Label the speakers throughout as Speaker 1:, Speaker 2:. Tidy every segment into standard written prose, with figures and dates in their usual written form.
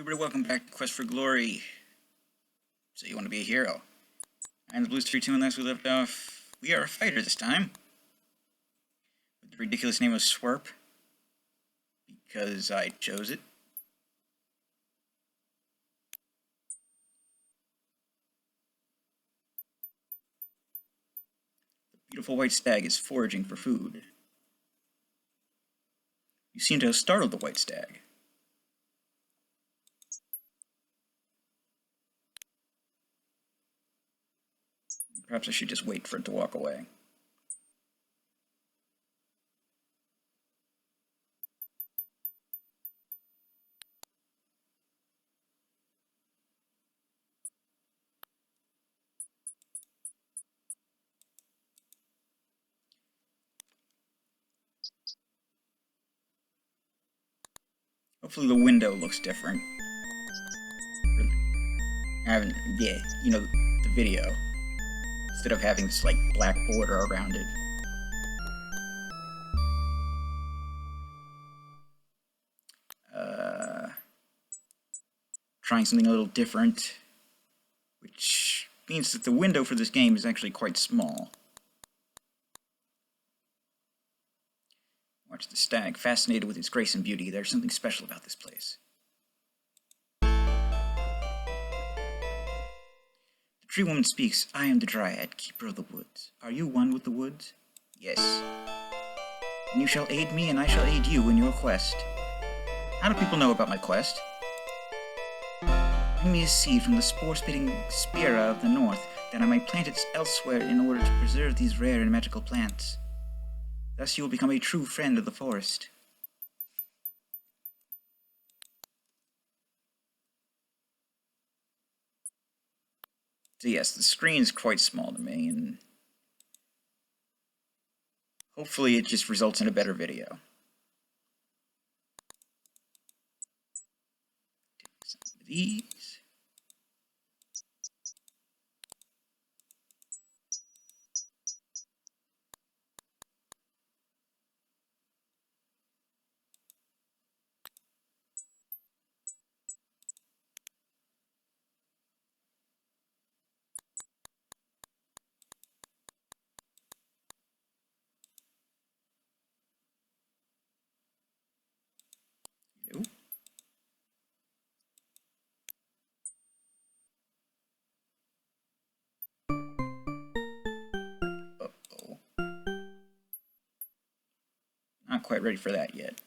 Speaker 1: Everybody, welcome back to Quest for Glory. So you want to be a hero. I'm the Blues 3-2, and last we left off, we are a fighter this time. With the ridiculous name of Swerp. Because I chose it. The beautiful white stag is foraging for food. You seem to have startled the white stag. Perhaps I should just wait for it to walk away. Hopefully the window looks different. Yeah, you know, the video. Instead of having this, like, black border around it. Trying something a little different, which means that the window for this game is actually quite small. Watch the stag, fascinated with its grace and beauty. There's something special about this place. The tree woman speaks. I am the dryad, keeper of the woods. Are you one with the woods? Yes. And you shall aid me, and I shall aid you in your quest. How do people know about my quest? Bring me a seed from the spore-spitting spira of the north, that I might plant it elsewhere in order to preserve these rare and magical plants. Thus you will become a true friend of the forest. So yes, the screen is quite small to me, and hopefully it just results in a better video. Some of these. Nope. Uh-oh. Not quite ready for that yet.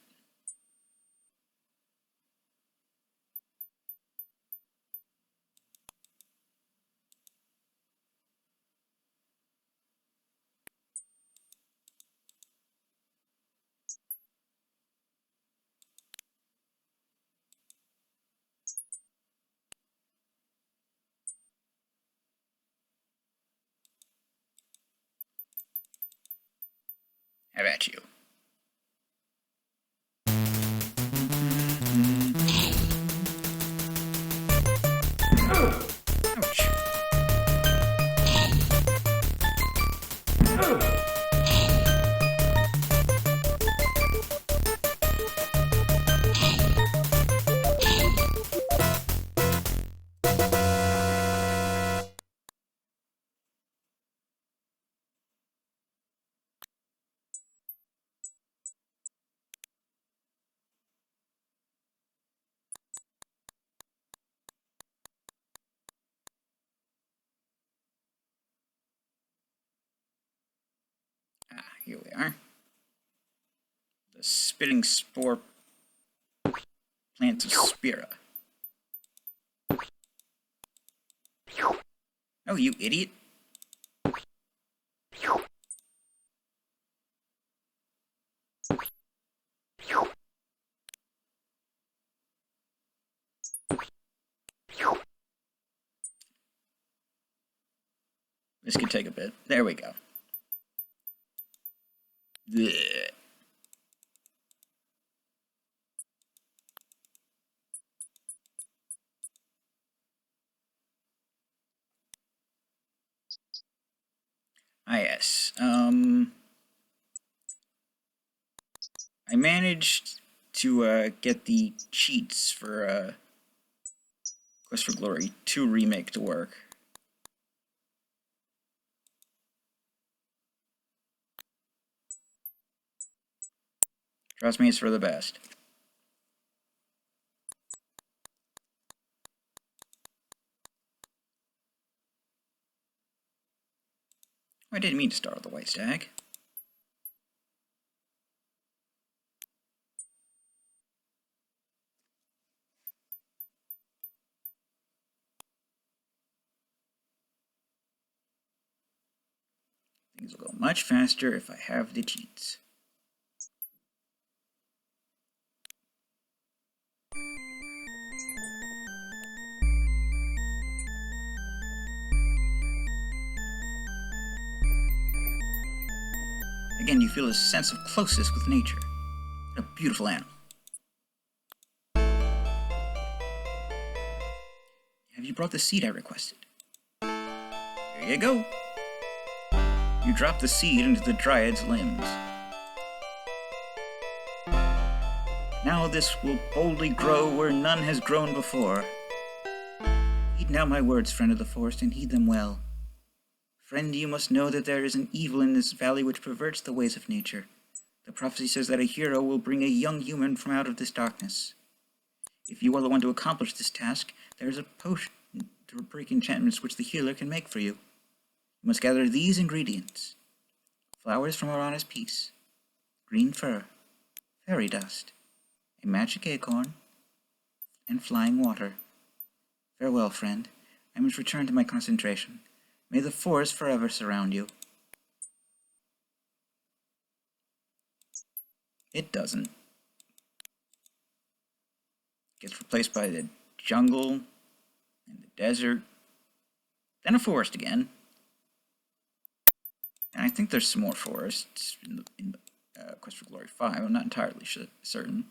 Speaker 1: How about you? Ouch. Here we are. The spitting spore plants of spira. Oh, you idiot. This could take a bit. There we go. Blech. Ah, yes. I managed to get the cheats for Quest for Glory 2 remake to work. Trust me, it's for the best. I didn't mean to start with the white stag. Things will go much faster if I have the cheats. Again, you feel a sense of closeness with nature. A beautiful animal. Have you brought the seed I requested? Here you go. You drop the seed into the dryad's limbs. Now this will boldly grow where none has grown before. Heed now my words, friend of the forest, and heed them well. Friend, you must know that there is an evil in this valley which perverts the ways of nature. The prophecy says that a hero will bring a young human from out of this darkness. If you are the one to accomplish this task, there is a potion to break enchantments which the healer can make for you. You must gather these ingredients: flowers from Orana's peace, green fur, fairy dust, a magic acorn, and flying water. Farewell, friend. I must return to my concentration. May the forest forever surround you. It doesn't. Gets replaced by the jungle and the desert, then a forest again. And I think there's some more forests in Quest for Glory 5. I'm not entirely certain.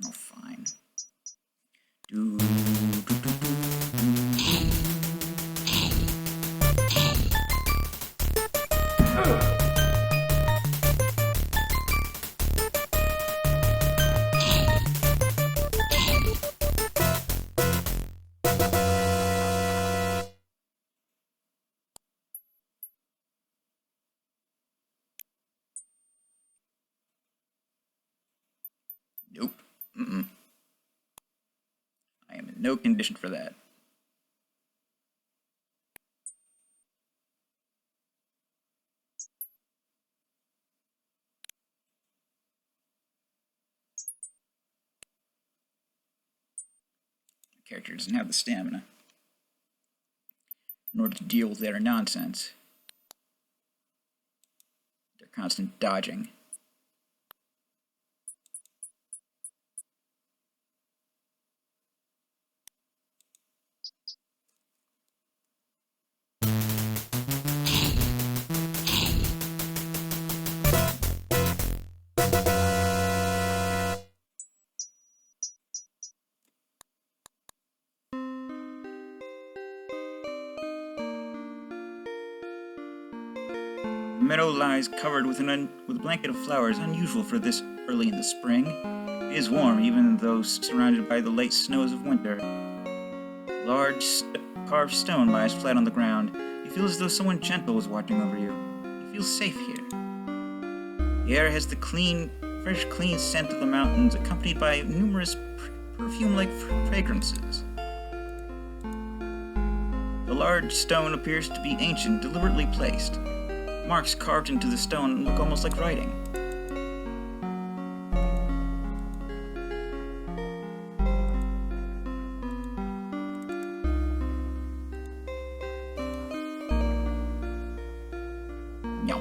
Speaker 1: Oh, fine. Nope. I am in no condition for that. The character doesn't have the stamina in order to deal with their nonsense. Their constant dodging. The meadow lies covered with a blanket of flowers unusual for this early in the spring. It is warm, even though surrounded by the late snows of winter. A large carved stone lies flat on the ground. You feel as though someone gentle was watching over you. You feel safe here. The air has the fresh, clean scent of the mountains, accompanied by numerous perfume-like fragrances. The large stone appears to be ancient, deliberately placed. Marks carved into the stone look almost like writing. No.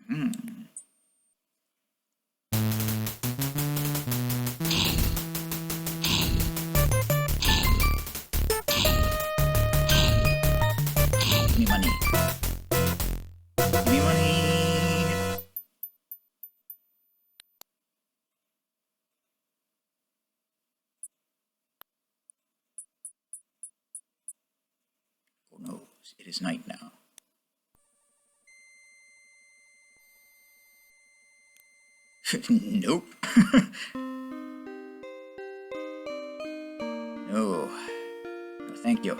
Speaker 1: Hmm. Give me money. Give me money. Oh no, it is night now. Nope. No. No, thank you.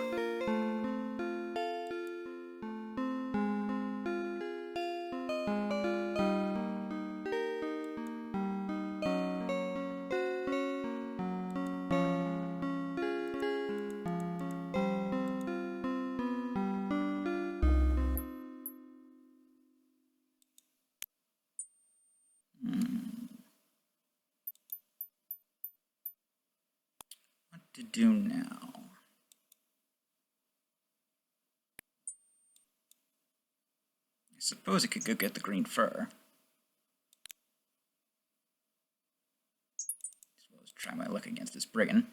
Speaker 1: What to do now? I suppose I could go get the green fur. As well as try my luck against this brigand.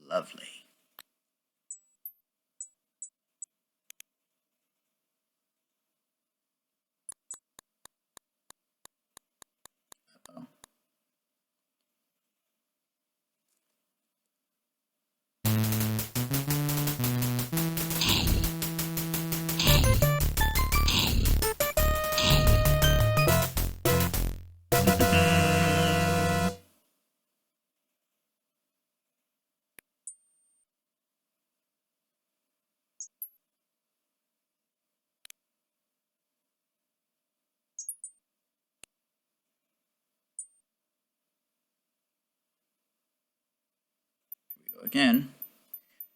Speaker 1: Lovely. Uh-oh. Here we go again.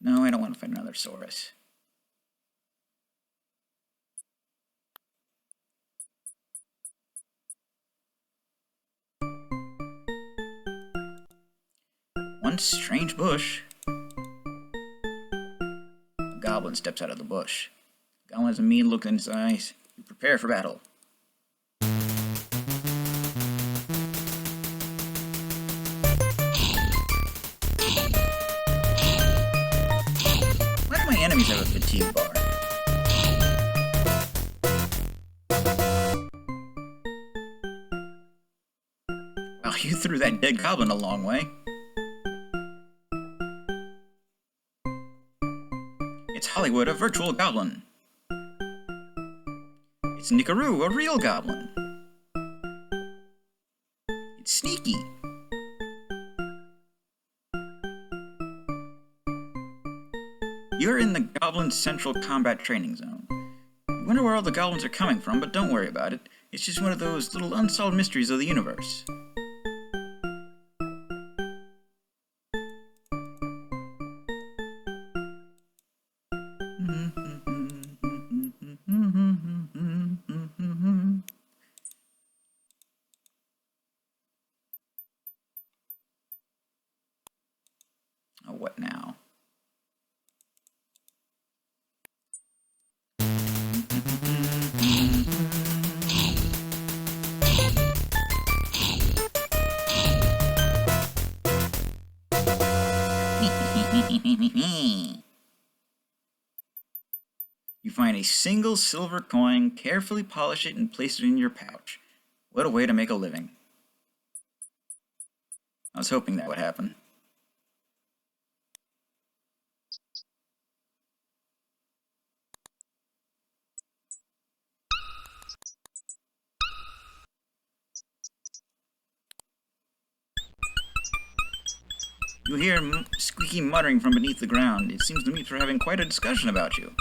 Speaker 1: No, I don't want to fight another Saurus. One strange bush. A goblin steps out of the bush. The goblin has a mean look in his eyes. You prepare for battle. Why do my enemies have a fatigue bar? Well, you threw that dead goblin a long way. It's Hollywood, a virtual goblin. It's Nicaroo, a real goblin. It's Sneaky. You're in the Goblin Central Combat Training Zone. You wonder where all the goblins are coming from, but don't worry about it. It's just one of those little unsolved mysteries of the universe. Oh, what now? You find a single silver coin, carefully polish it, and place it in your pouch. What a way to make a living. I was hoping that would happen. You hear squeaky muttering from beneath the ground. It seems the meats are having quite a discussion about you.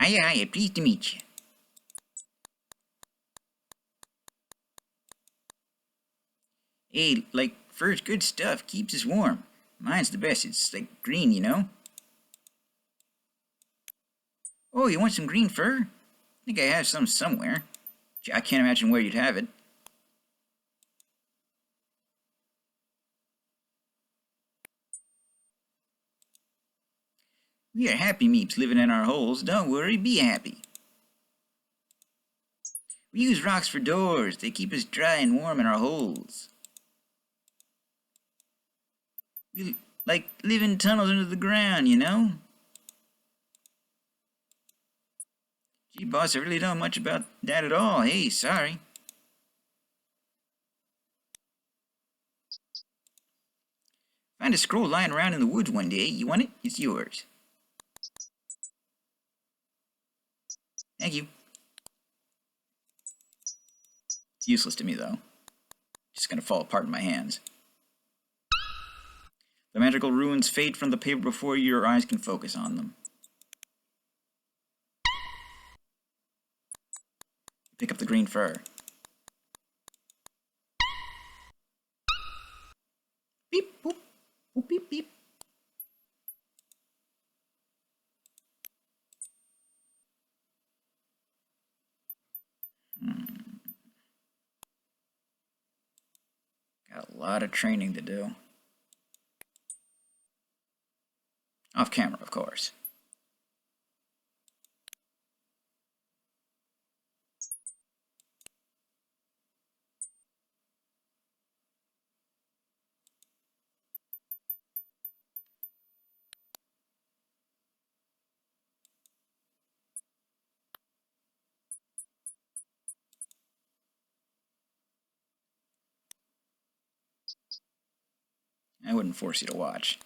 Speaker 1: Hiya, hiya, pleased to meet you. Hey, like, fur's good stuff, keeps us warm. Mine's the best, it's like green, you know? Oh, you want some green fur? I think I have some somewhere. Gee, I can't imagine where you'd have it. We are happy meeps living in our holes. Don't worry, be happy. We use rocks for doors. They keep us dry and warm in our holes. We like live in tunnels under the ground, you know? Gee, boss, I really don't know much about that at all. Hey, sorry. Found a scroll lying around in the woods one day. You want it? It's yours. Thank you. It's useless to me, though. Just gonna fall apart in my hands. The magical runes fade from the paper before your eyes can focus on them. Pick up the green fur. Beep, boop, boop, beep, beep. Got a lot of training to do. Off camera, of course. I wouldn't force you to watch.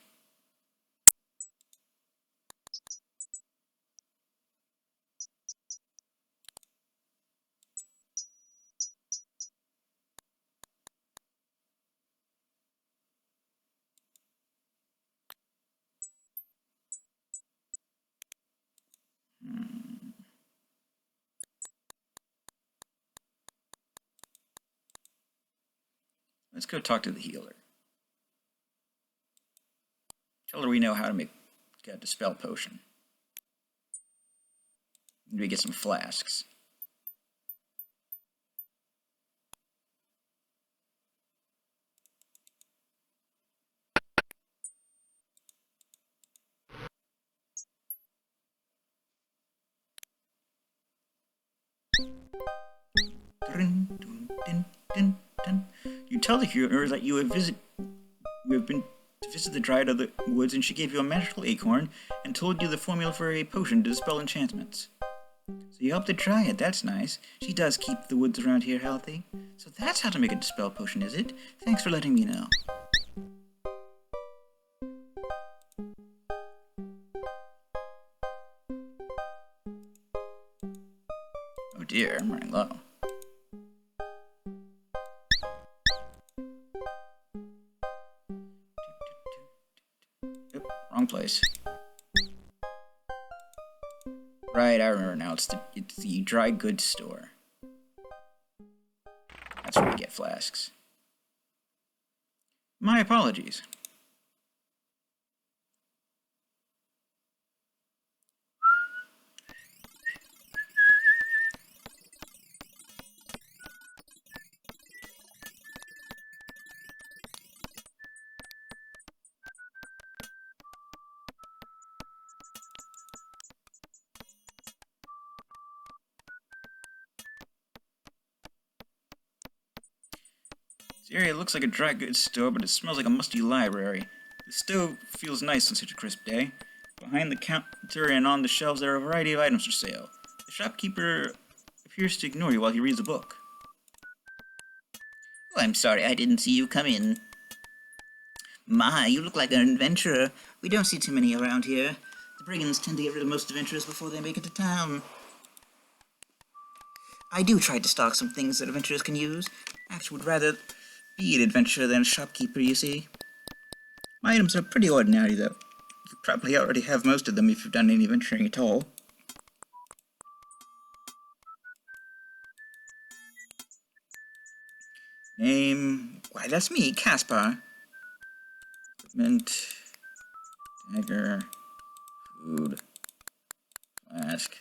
Speaker 1: Let's go talk to the healer. Tell her we know how to make a dispel potion. Maybe get some flasks. You tell the healer that you have been to visit the Dryad of the Woods, and she gave you a magical acorn and told you the formula for a potion to dispel enchantments. So you helped the Dryad, that's nice. She does keep the woods around here healthy. So that's how to make a dispel potion, is it? Thanks for letting me know. Oh dear, I'm running low. Yep, wrong place. Right, I remember now. It's the dry goods store. That's where we get flasks. My apologies. This area looks like a dry goods store, but it smells like a musty library. The stove feels nice on such a crisp day. Behind the counter and on the shelves there are a variety of items for sale. The shopkeeper appears to ignore you while he reads a book. Oh, I'm sorry, I didn't see you come in. My, you look like an adventurer. We don't see too many around here. The brigands tend to get rid of most adventurers before they make it to town. I do try to stock some things that adventurers can use. Actually, would rather be an adventurer than a shopkeeper, you see. My items are pretty ordinary, though. You probably already have most of them if you've done any adventuring at all. Name. Why, that's me, Caspar. Equipment. Dagger. Food. Flask.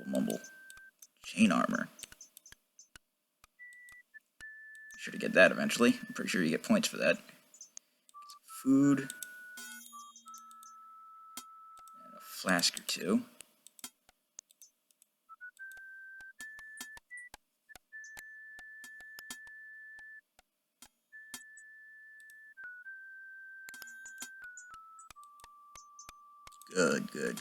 Speaker 1: Mumble. Chain armor. Be sure to get that eventually. I'm pretty sure you get points for that. Food. And a flask or two. Good.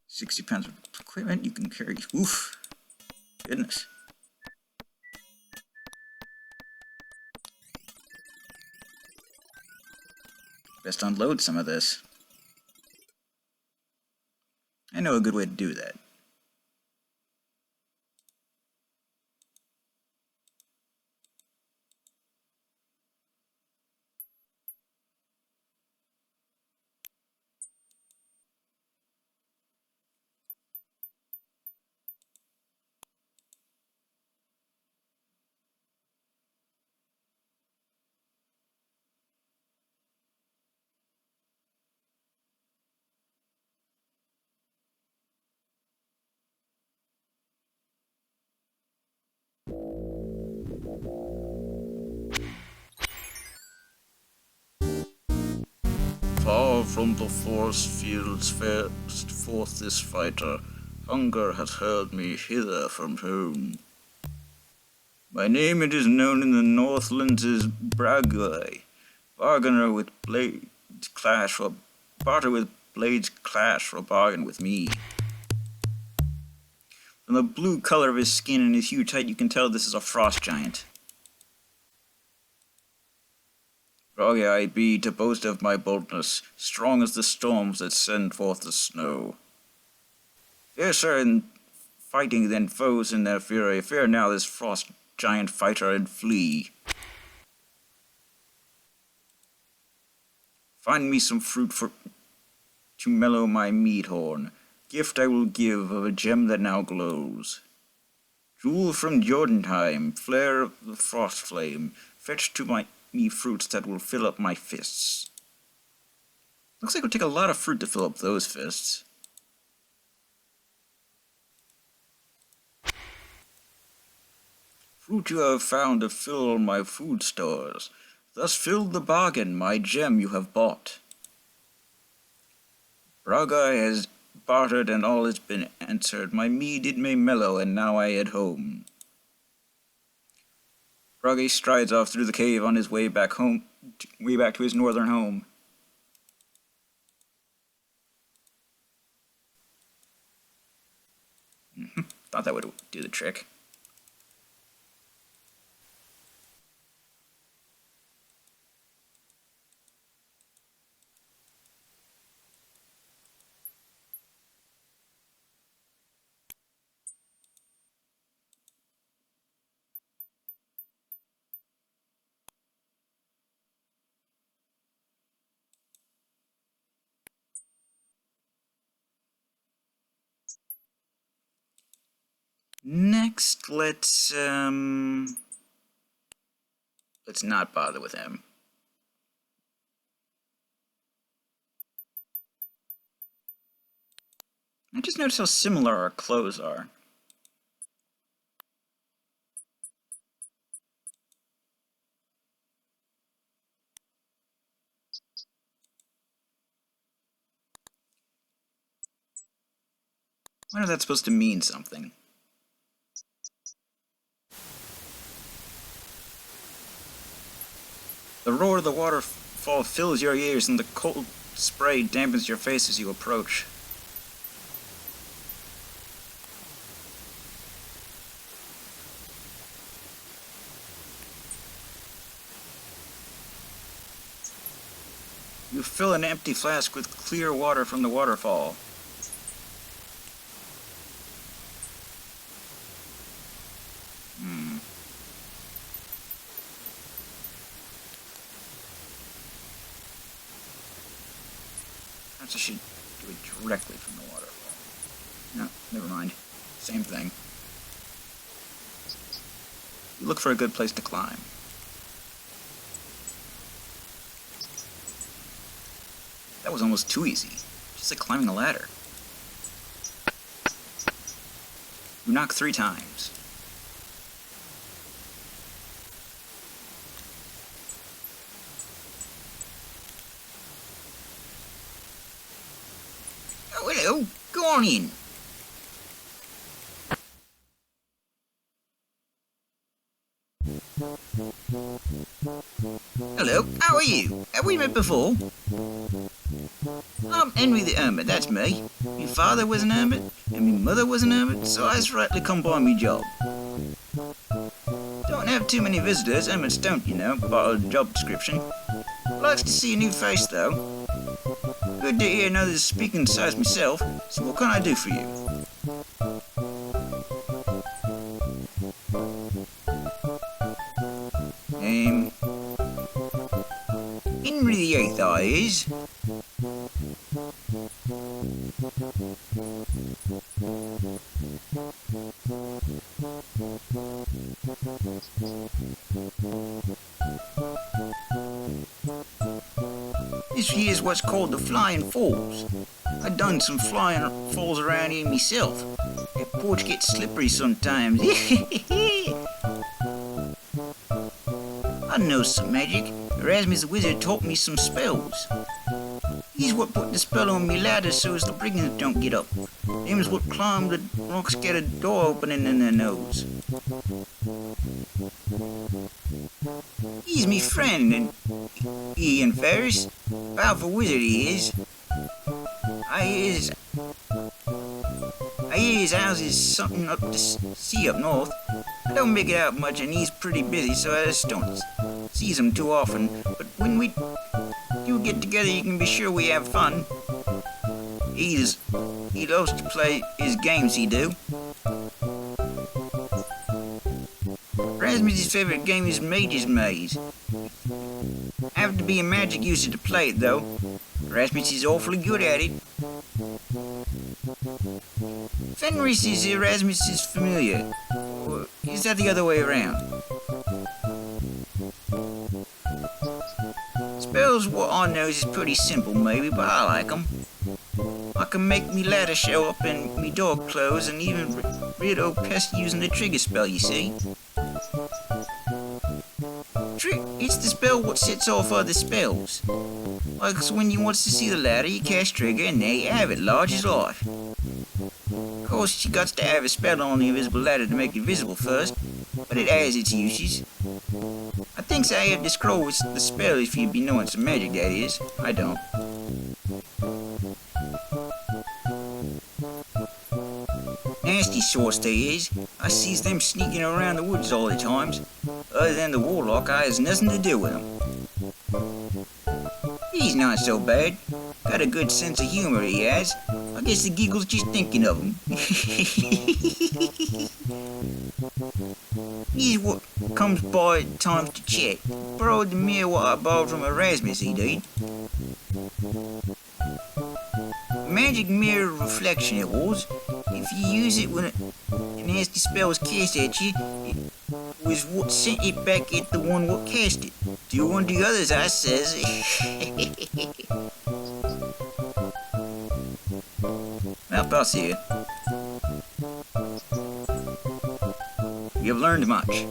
Speaker 1: 60 pounds of equipment you can carry. Oof. Goodness. Best unload some of this. I know a good way to do that.
Speaker 2: Far from the forest fields fared forth this fighter. Hunger hath hurled me hither from home. My name it is known in the Northlands as Braggai. Bargainer with blades clash or barter with blades clash or bargain with me. From the blue color of his skin and his huge height, you can tell this is a frost giant. Groggy I be to boast of my boldness, strong as the storms that send forth the snow. Fiercer in fighting than foes in their fury, fear now this frost giant fighter and flee. Find me some fruit to mellow my mead horn. Gift I will give of a gem that now glows. Jewel from Jordantime, flare of the frost flame, fetch to me fruits that will fill up my fists. Looks like it would take a lot of fruit to fill up those fists. Fruit you have found to fill my food stores. Thus filled the bargain, my gem you have bought. Braga has bartered and all has been answered. My mead it may mellow, and now I head home. Braga strides off through the cave on his way back to his northern home. Thought that would do the trick. Next, let's not bother with him. I just noticed how similar our clothes are. I wonder if that's supposed to mean something. The roar of the waterfall fills your ears, and the cold spray dampens your face as you approach. You fill an empty flask with clear water from the waterfall. Perhaps I should do it directly from the waterfall. No, never mind. Same thing.
Speaker 1: You look for a good place to climb. That was almost too easy. Just like climbing a ladder. You knock 3 times. Oh, hello. Go on in. Hello, how are you? Have we met before? I'm Henry the Hermit, that's me. My father was an hermit, and my mother was an hermit, so I was rightly come by me job. Don't have too many visitors, hermits don't, you know, by a job description. Likes to see a new face, though. Good to hear another speaking size myself, so what can I do for you? Henry the Eighth, I is. This here's what's called the Flying Falls. I done some flying falls around here myself. That porch gets slippery sometimes. I know some magic. Erasmus the Wizard taught me some spells. He's what put the spell on me ladder so as the brigands don't get up. Them's what climbed the rocks get a door opening in their nose. He's me friend, and he and Ferris, powerful wizard he is. I hear his house is something up to sea up north. I don't make it out much, and he's pretty busy, so I just don't sees him too often. But when we do get together, you can be sure we have fun. He loves to play his games, he do. Rasmus's favorite game is Mage's Maze. I have to be a magic user to play it, though. Rasmus is awfully good at it. Fenris is Erasmus's familiar. Or is that the other way around? Spells, what I know is pretty simple, maybe, but I like 'em. I can make me ladder show up and me door close, and even rid old pest using the trigger spell, you see. It's the spell what sets off other spells. Like when you wants to see the ladder, you cast trigger, and there you have it, large as life. Of course, you got to have a spell on the invisible ladder to make it visible first, but it has its uses. I think I have to scroll with the spell if you be knowing some magic, that is. I don't. Nasty sorts they is. I sees them sneaking around the woods all the times. Other than the warlock, I has nothing to do with him. He's not so bad. Got a good sense of humor, he has. I guess the giggles just thinking of him. He's what comes by at times to chat. Borrowed the mirror what I borrowed from Erasmus, he did. Magic mirror reflection it was. If you use it when a nasty spell was cast at you, it was what sent it back at the one what cast it. Do unto others, I says. Well, boss here. You've learned much.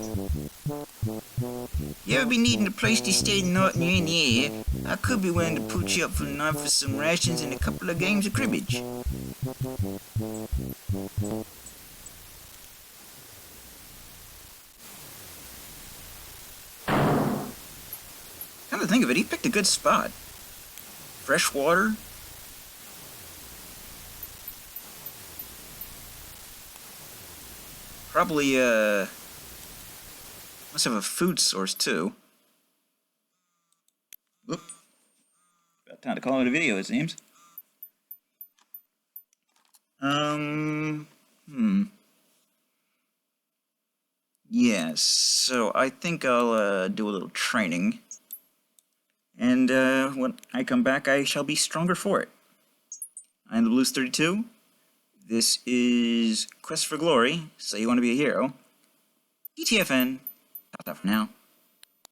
Speaker 1: You ever be needing a place to stay the night and you're in the air, I could be willing to put you up for the night for some rations and a couple of games of cribbage. Come to think of it, he picked a good spot. Fresh water. Probably, must have a food source, too. Oop. About time to call it a video, it seems. Yes, so I think I'll, do a little training. And, when I come back, I shall be stronger for it. I'm the Blues 32. This is Quest for Glory, so you want to be a hero. ETFN. That's all for now.